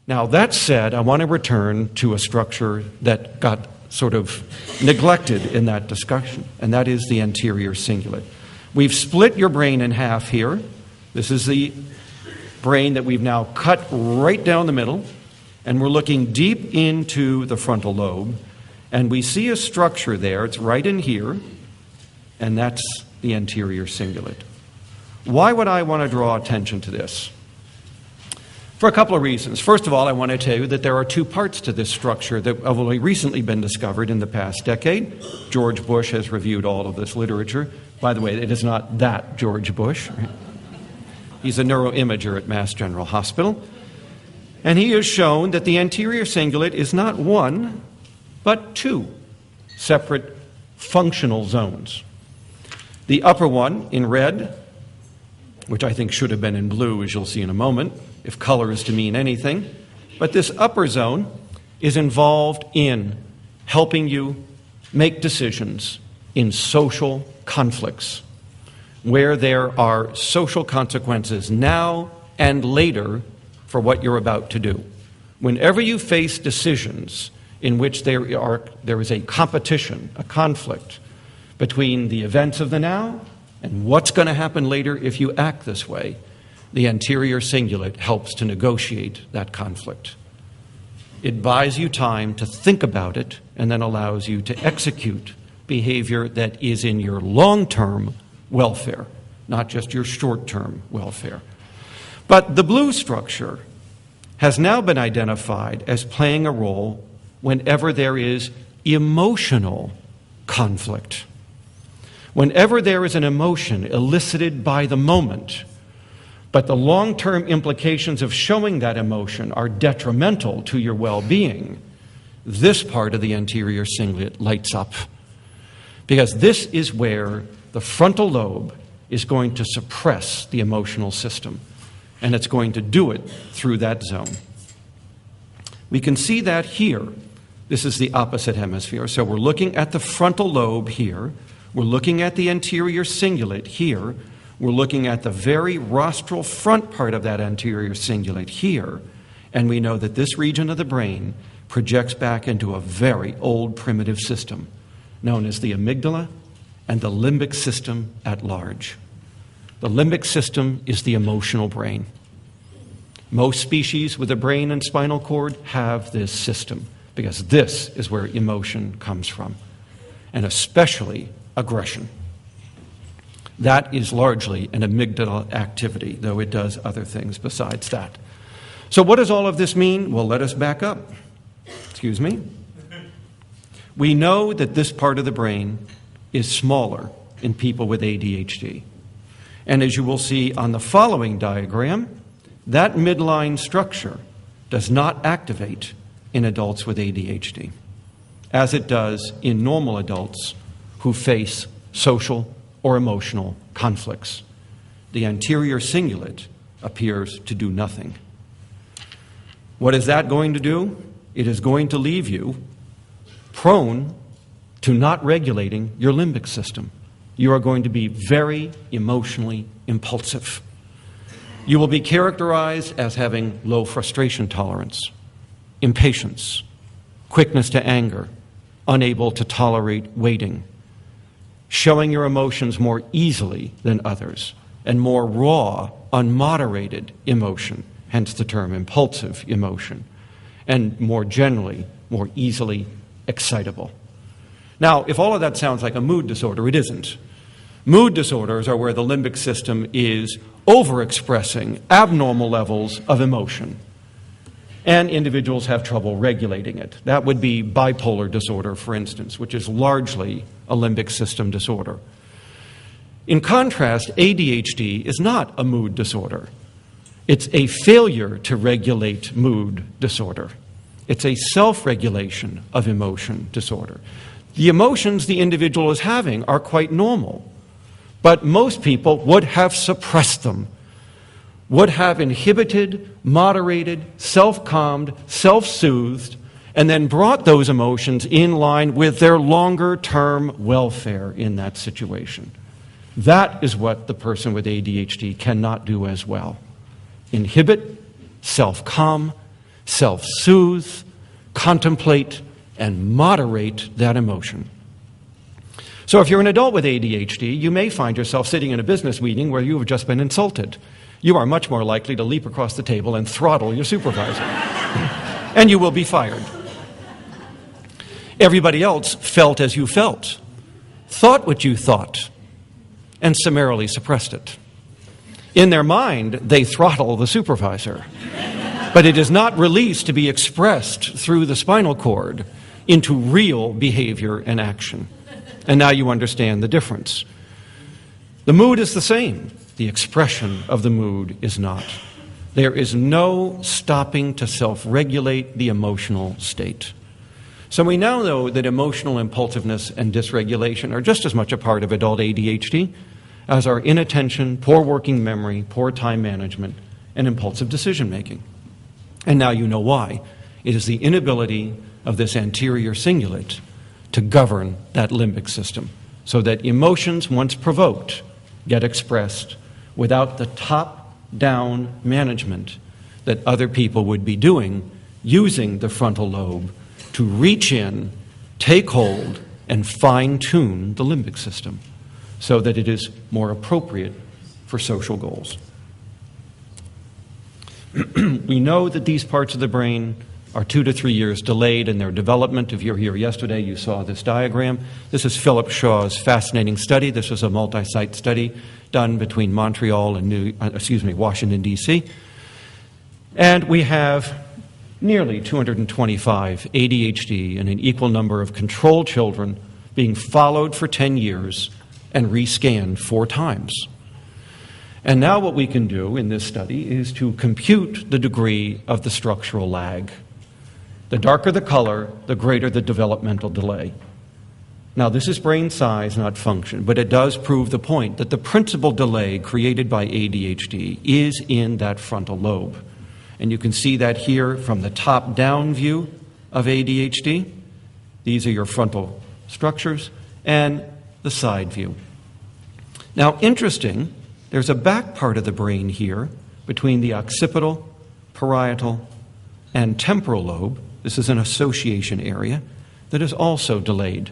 Now, that said, I want to return to a structure that got sort of neglected in that discussion, and that is the anterior cingulate. We've split your brain in half here. This is the brain that we've now cut right down the middle, and we're looking deep into the frontal lobe, and we see a structure there. It's right in here, and that's the anterior cingulate. Why would I want to draw attention to this? For a couple of reasons. First of all, I want to tell you that there are two parts to this structure that have only recently been discovered in the past decade. George Bush has reviewed all of this literature. By the way, it is not that George Bush. Right? He's a neuroimager at Mass General Hospital. And he has shown that the anterior cingulate is not one, but two separate functional zones. The upper one in red, which I think should have been in blue, as you'll see in a moment, if color is to mean anything. But this upper zone is involved in helping you make decisions in social conflicts, where there are social consequences now and later for what you're about to do. Whenever you face decisions in which there is a competition, a conflict between the events of the now and what's going to happen later if you act this way, the anterior cingulate helps to negotiate that conflict. It buys you time to think about it and then allows you to execute behavior that is in your long-term welfare, not just your short-term welfare. But the blue structure has now been identified as playing a role whenever there is emotional conflict. Whenever there is an emotion elicited by the moment, but the long-term implications of showing that emotion are detrimental to your well-being, this part of the anterior cingulate lights up. Because this is where the frontal lobe is going to suppress the emotional system, and it's going to do it through that zone. We can see that here. This is the opposite hemisphere. So we're looking at the frontal lobe here. We're looking at the anterior cingulate here. We're looking at the very rostral front part of that anterior cingulate here, and we know that this region of the brain projects back into a very old primitive system known as the amygdala and the limbic system at large. The limbic system is the emotional brain. Most species with a brain and spinal cord have this system because this is where emotion comes from, and especially aggression. That is largely an amygdala activity, though it does other things besides that. So what does all of this mean? Well, let us back up. Excuse me. We know that this part of the brain is smaller in people with ADHD. And as you will see on the following diagram, that midline structure does not activate in adults with ADHD, as it does in normal adults who face social or emotional conflicts. The anterior cingulate appears to do nothing. What is that going to do? It is going to leave you prone to not regulating your limbic system. You are going to be very emotionally impulsive. You will be characterized as having low frustration tolerance, impatience, quickness to anger, unable to tolerate waiting, showing your emotions more easily than others, and more raw, unmoderated emotion, hence the term impulsive emotion, and more generally, more easily excitable. Now, if all of that sounds like a mood disorder, it isn't. Mood disorders are where the limbic system is overexpressing abnormal levels of emotion, and individuals have trouble regulating it. That would be bipolar disorder, for instance, which is largely a limbic system disorder. In contrast, ADHD is not a mood disorder. It's a failure to regulate mood disorder. It's a self-regulation of emotion disorder. The emotions the individual is having are quite normal, but most people would have suppressed them, would have inhibited, moderated, self-calmed, self-soothed, and then brought those emotions in line with their longer-term welfare in that situation. That is what the person with ADHD cannot do as well. Inhibit, self-calm, self-soothe, contemplate, and moderate that emotion. So if you're an adult with ADHD, you may find yourself sitting in a business meeting where you have just been insulted. You are much more likely to leap across the table and throttle your supervisor. And you will be fired. Everybody else felt as you felt, thought what you thought, and summarily suppressed it. In their mind, they throttle the supervisor. But it is not released to be expressed through the spinal cord into real behavior and action. And now you understand the difference. The mood is the same. The expression of the mood is not. There is no stopping to self-regulate the emotional state. So we now know that emotional impulsiveness and dysregulation are just as much a part of adult ADHD as are inattention, poor working memory, poor time management, and impulsive decision-making. And now you know why. It is the inability of this anterior cingulate to govern that limbic system so that emotions, once provoked, get expressed without the top-down management that other people would be doing using the frontal lobe to reach in, take hold, and fine-tune the limbic system so that it is more appropriate for social goals. We know that these parts of the brain are 2 to 3 years delayed in their development. If you're here yesterday, you saw this diagram. This is Philip Shaw's fascinating study. This was a multi-site study done between Montreal and Washington, D.C. And we have nearly 225 ADHD and an equal number of control children being followed for 10 years and rescanned 4 times. And now what we can do in this study is to compute the degree of the structural lag. The darker the color, the greater the developmental delay. Now, this is brain size, not function, but it does prove the point that the principal delay created by ADHD is in that frontal lobe. And you can see that here from the top-down view of ADHD. These are your frontal structures, and the side view. Now, interesting, there's a back part of the brain here between the occipital, parietal, and temporal lobe. This is an association area that is also delayed.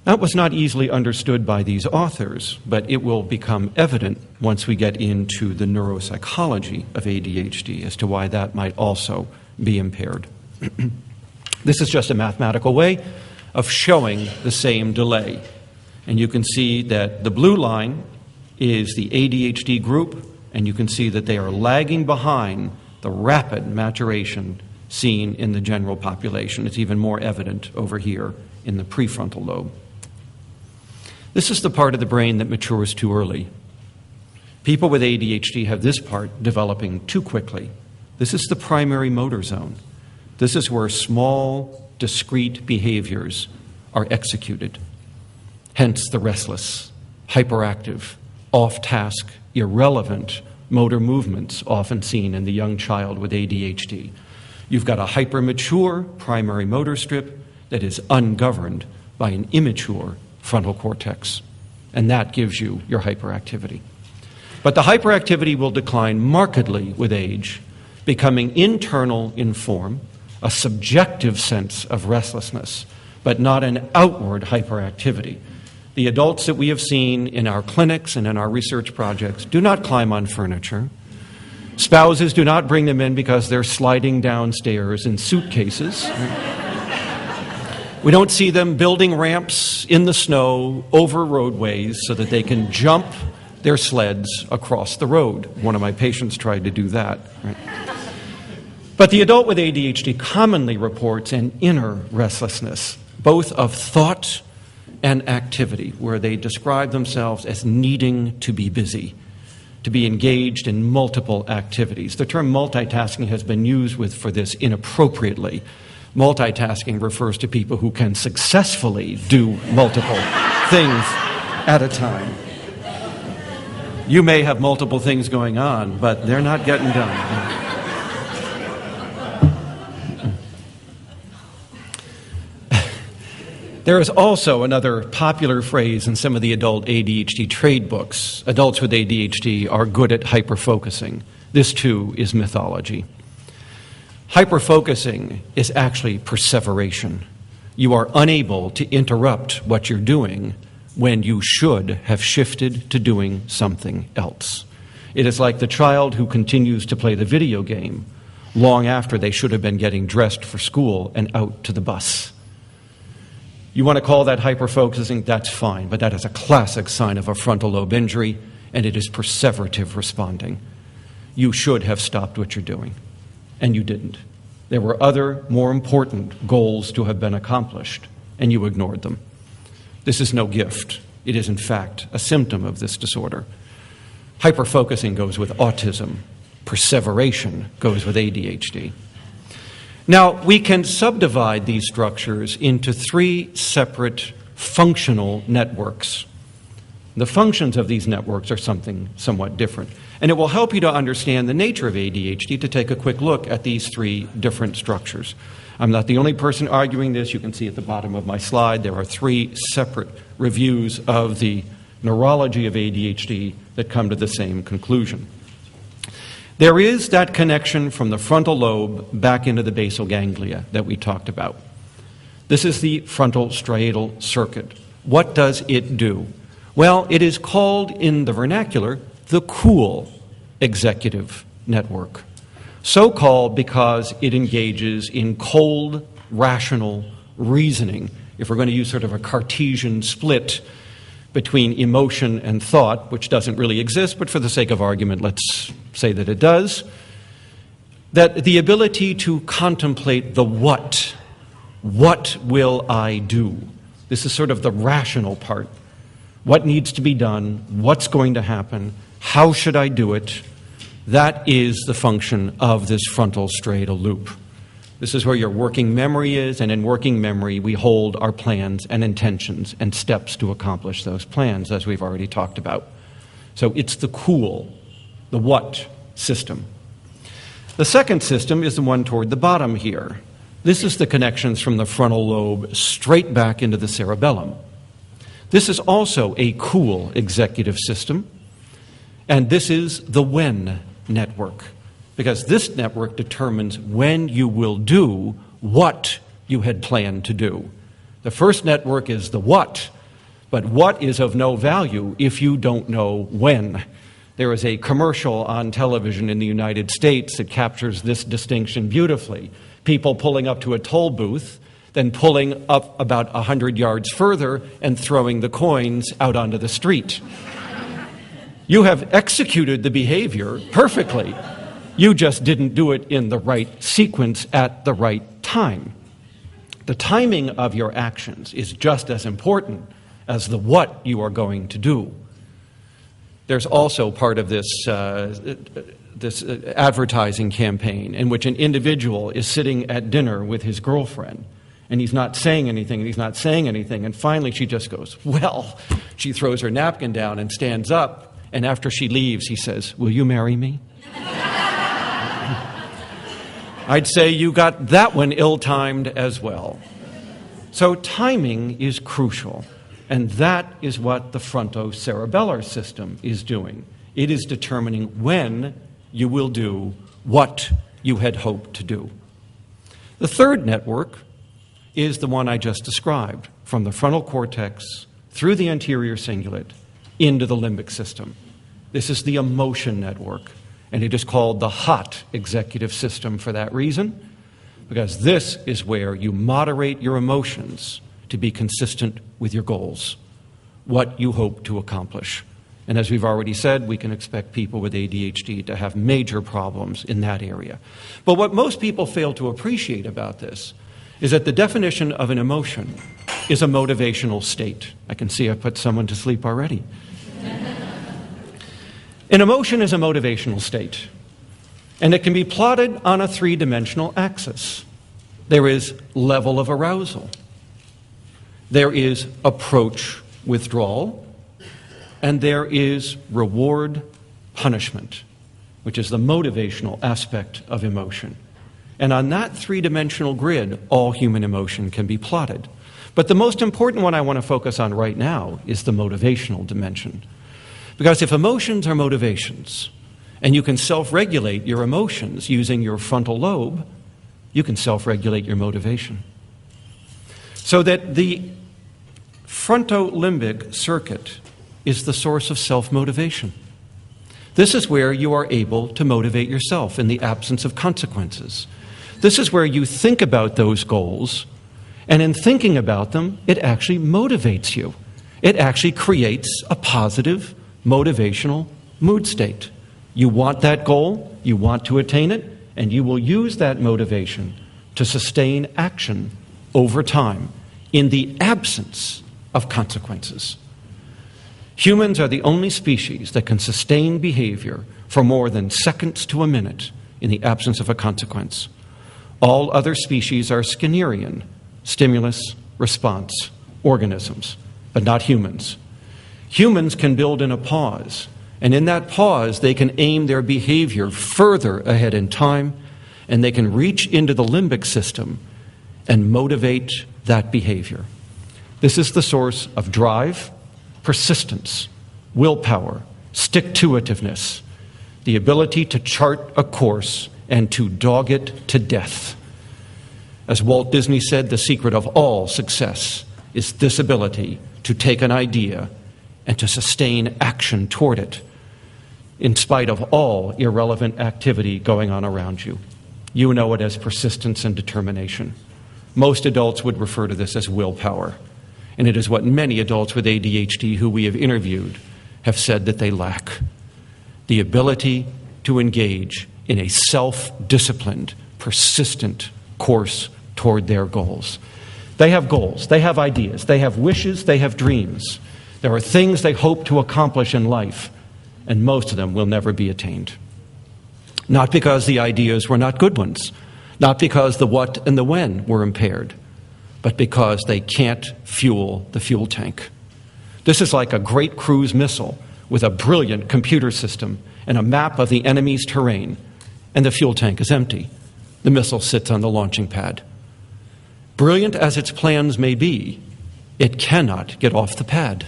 That was not easily understood by these authors, but it will become evident once we get into the neuropsychology of ADHD as to why that might also be impaired. This is just a mathematical way of showing the same delay. And you can see that the blue line is the ADHD group, and you can see that they are lagging behind the rapid maturation seen in the general population. It's even more evident over here in the prefrontal lobe. This is the part of the brain that matures too early. People with ADHD have this part developing too quickly. This is the primary motor zone. This is where small, discrete behaviors are executed. Hence the restless, hyperactive, off-task, irrelevant motor movements often seen in the young child with ADHD. You've got a hypermature primary motor strip that is ungoverned by an immature frontal cortex, and that gives you your hyperactivity. But the hyperactivity will decline markedly with age, becoming internal in form, a subjective sense of restlessness, but not an outward hyperactivity. The adults that we have seen in our clinics and in our research projects do not climb on furniture. Spouses do not bring them in because they're sliding downstairs in suitcases. We don't see them building ramps in the snow over roadways so that they can jump their sleds across the road. One of my patients tried to do that. Right? But the adult with ADHD commonly reports an inner restlessness, both of thought and activity, where they describe themselves as needing to be busy, to be engaged in multiple activities. The term multitasking has been used for this inappropriately. Multitasking refers to people who can successfully do multiple things at a time. You may have multiple things going on, but they're not getting done. There is also another popular phrase in some of the adult ADHD trade books. Adults with ADHD are good at hyperfocusing. This, too, is mythology. Hyperfocusing is actually perseveration. You are unable to interrupt what you're doing when you should have shifted to doing something else. It is like the child who continues to play the video game long after they should have been getting dressed for school and out to the bus. You want to call that hyperfocusing? That's fine, but that is a classic sign of a frontal lobe injury, and it is perseverative responding. You should have stopped what you're doing, and you didn't. There were other, more important goals to have been accomplished, and you ignored them. This is no gift. It is, in fact, a symptom of this disorder. Hyperfocusing goes with autism. Perseveration goes with ADHD. Now, we can subdivide these structures into 3 separate functional networks. The functions of these networks are something somewhat different. And it will help you to understand the nature of ADHD to take a quick look at these 3 different structures. I'm not the only person arguing this. You can see at the bottom of my slide there are 3 separate reviews of the neurology of ADHD that come to the same conclusion. There is that connection from the frontal lobe back into the basal ganglia that we talked about. This is the frontal striatal circuit. What does it do? Well, it is called in the vernacular the cool executive network. So called because it engages in cold, rational reasoning. If we're going to use sort of a Cartesian split between emotion and thought, which doesn't really exist, but for the sake of argument, let's say that it does, that the ability to contemplate the what will I do? This is sort of the rational part. What needs to be done? What's going to happen? How should I do it? That is the function of this frontal striatal loop. This is where your working memory is, and in working memory we hold our plans and intentions and steps to accomplish those plans, as we've already talked about. So it's the cool, the what system. The second system is the one toward the bottom here. This is the connections from the frontal lobe straight back into the cerebellum. This is also a cool executive system, and this is the when network, because this network determines when you will do what you had planned to do. The first network is the what, but what is of no value if you don't know when. There is a commercial on television in the United States that captures this distinction beautifully. People pulling up to a toll booth, then pulling up about 100 yards further and throwing the coins out onto the street. You have executed the behavior perfectly. You just didn't do it in the right sequence at the right time. The timing of your actions is just as important as the what you are going to do. There's also part of this advertising campaign in which an individual is sitting at dinner with his girlfriend, and he's not saying anything, and finally she just goes, well, she throws her napkin down and stands up, and after she leaves, he says, will you marry me? I'd say you got that one ill-timed as well. So timing is crucial, and that is what the frontocerebellar system is doing. It is determining when you will do what you had hoped to do. The third network is the one I just described, from the frontal cortex through the anterior cingulate into the limbic system. This is the emotion network, and it is called the hot executive system for that reason, because this is where you moderate your emotions to be consistent with your goals, what you hope to accomplish. And as we've already said, we can expect people with ADHD to have major problems in that area. But what most people fail to appreciate about this is that the definition of an emotion is a motivational state. I can see I put someone to sleep already. An emotion is a motivational state, and it can be plotted on a 3-dimensional axis. There is level of arousal. There is approach withdrawal, and there is reward punishment, which is the motivational aspect of emotion. And on that 3-dimensional grid, all human emotion can be plotted. But the most important one I want to focus on right now is the motivational dimension. Because if emotions are motivations, and you can self-regulate your emotions using your frontal lobe, you can self-regulate your motivation. So that the frontolimbic circuit is the source of self-motivation. This is where you are able to motivate yourself in the absence of consequences. This is where you think about those goals, and in thinking about them, it actually motivates you. It actually creates a positive, motivational mood state. You want that goal, you want to attain it, and you will use that motivation to sustain action over time in the absence of consequences. Humans are the only species that can sustain behavior for more than seconds to a minute in the absence of a consequence. All other species are Skinnerian, stimulus, response, organisms, but not humans. Humans can build in a pause, and in that pause they can aim their behavior further ahead in time, and they can reach into the limbic system and motivate that behavior. This is the source of drive, persistence, willpower, stick-to-itiveness, the ability to chart a course and to dog it to death. As Walt Disney said, the secret of all success is this ability to take an idea and to sustain action toward it in spite of all irrelevant activity going on around you. You know it as persistence and determination. Most adults would refer to this as willpower. And it is what many adults with ADHD who we have interviewed have said that they lack. The ability to engage in a self-disciplined, persistent course toward their goals. They have goals, they have ideas, they have wishes, they have dreams. There are things they hope to accomplish in life, and most of them will never be attained. Not because the ideas were not good ones, not because the what and the when were impaired, but because they can't fuel the fuel tank. This is like a great cruise missile with a brilliant computer system and a map of the enemy's terrain, and the fuel tank is empty. The missile sits on the launching pad. Brilliant as its plans may be, it cannot get off the pad.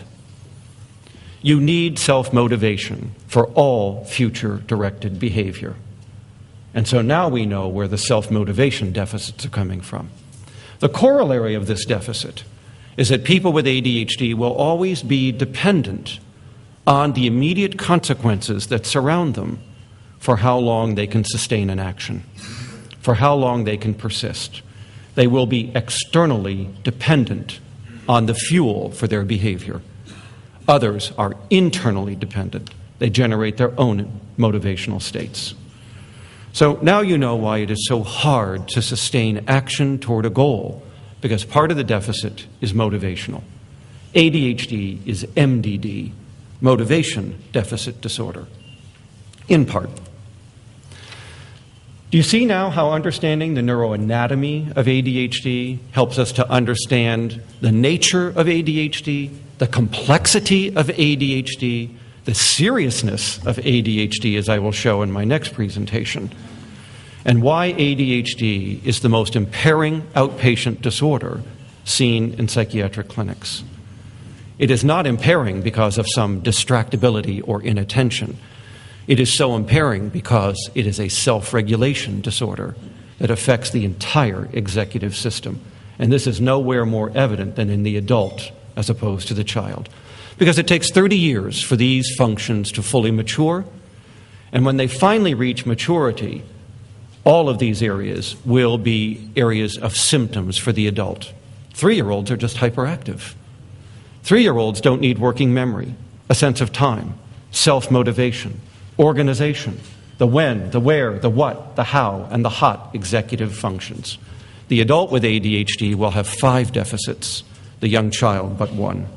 You need self-motivation for all future directed behavior. And so now we know where the self-motivation deficits are coming from. The corollary of this deficit is that people with ADHD will always be dependent on the immediate consequences that surround them for how long they can sustain an action, for how long they can persist. They will be externally dependent on the fuel for their behavior. Others are internally dependent. They generate their own motivational states. So now you know why it is so hard to sustain action toward a goal, because part of the deficit is motivational. ADHD is MDD, motivation deficit disorder, in part. Do you see now how understanding the neuroanatomy of ADHD helps us to understand the nature of ADHD, the complexity of ADHD, the seriousness of ADHD, as I will show in my next presentation, and why ADHD is the most impairing outpatient disorder seen in psychiatric clinics. It is not impairing because of some distractibility or inattention. It is so impairing because it is a self-regulation disorder that affects the entire executive system. And this is nowhere more evident than in the adult as opposed to the child. Because it takes 30 years for these functions to fully mature, and when they finally reach maturity, all of these areas will be areas of symptoms for the adult. 3-year-olds are just hyperactive. 3-year-olds don't need working memory, a sense of time, self-motivation, organization, the when, the where, the what, the how, and the hot executive functions. The adult with ADHD will have 5 deficits, the young child but 1.